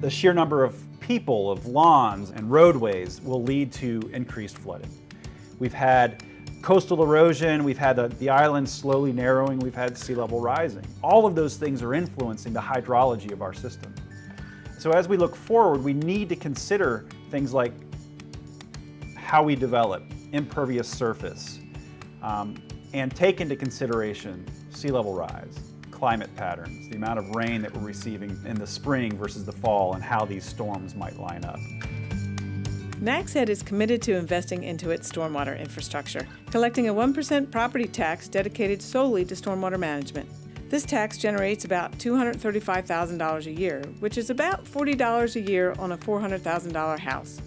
The sheer number of people, of lawns and roadways will lead to increased flooding. We've had coastal erosion, we've had the islands slowly narrowing, we've had sea level rising. All of those things are influencing the hydrology of our system. So as we look forward, we need to consider things like how we develop, impervious surface, and take into consideration sea level rise, climate patterns, the amount of rain that we're receiving in the spring versus the fall, and how these storms might line up. Nags Head is committed to investing into its stormwater infrastructure, collecting a 1% property tax dedicated solely to stormwater management. This tax generates about $235,000 a year, which is about $40 a year on a $400,000 house.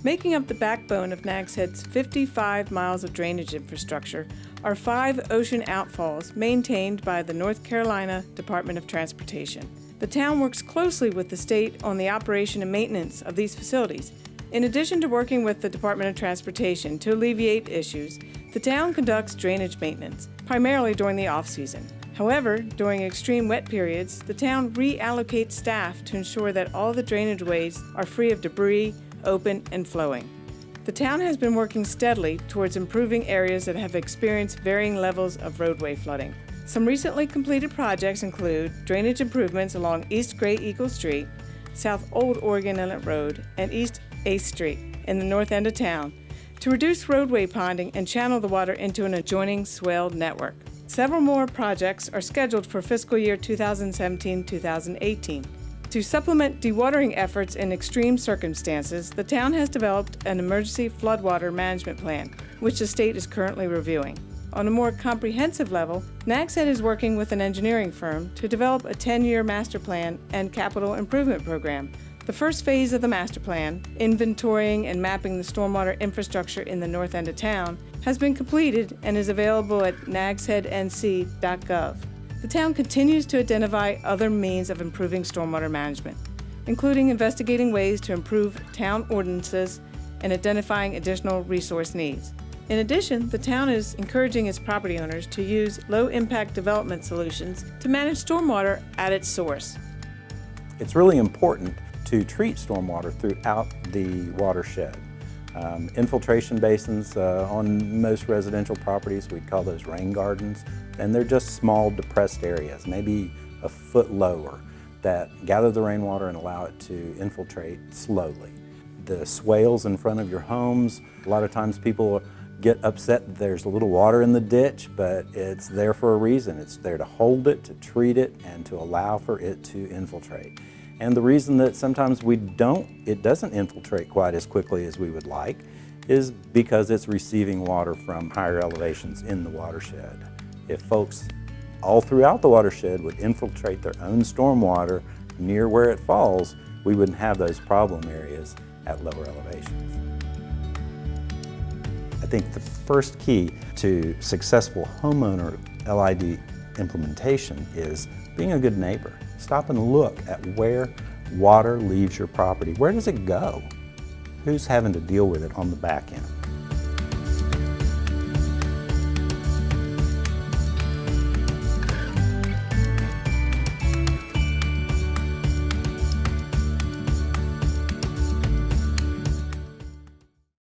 Making up the backbone of Nags Head's 55 miles of drainage infrastructure are 5 ocean outfalls maintained by the North Carolina Department of Transportation. The town works closely with the state on the operation and maintenance of these facilities. In addition to working with the Department of Transportation to alleviate issues, the town conducts drainage maintenance, primarily during the off-season. However, during extreme wet periods, the town reallocates staff to ensure that all the drainage ways are free of debris, open, and flowing. The town has been working steadily towards improving areas that have experienced varying levels of roadway flooding. Some recently completed projects include drainage improvements along East Great Eagle Street, South Old Oregon Inlet Road, and East 8th Street in the north end of town to reduce roadway ponding and channel the water into an adjoining swale network. Several more projects are scheduled for fiscal year 2017-2018. To supplement dewatering efforts in extreme circumstances, the town has developed an emergency floodwater management plan, which the state is currently reviewing. On a more comprehensive level, Nags Head is working with an engineering firm to develop a 10-year master plan and capital improvement program. The first phase of the master plan, inventorying and mapping the stormwater infrastructure in the north end of town, has been completed and is available at nagsheadnc.gov. The town continues to identify other means of improving stormwater management, including investigating ways to improve town ordinances and identifying additional resource needs. In addition, the town is encouraging its property owners to use low-impact development solutions to manage stormwater at its source. It's really important to treat stormwater throughout the watershed. Infiltration basins on most residential properties, we'd call those rain gardens, and they're just small depressed areas, maybe a foot lower, that gather the rainwater and allow it to infiltrate slowly. The swales in front of your homes, a lot of times people get upset that there's a little water in the ditch, but it's there for a reason. It's there to hold it, to treat it, and to allow for it to infiltrate. And the reason that sometimes it doesn't infiltrate quite as quickly as we would like is because it's receiving water from higher elevations in the watershed. If folks all throughout the watershed would infiltrate their own stormwater near where it falls, we wouldn't have those problem areas at lower elevations. I think the first key to successful homeowner LID implementation is being a good neighbor. Stop and look at where water leaves your property. Where does it go? Who's having to deal with it on the back end?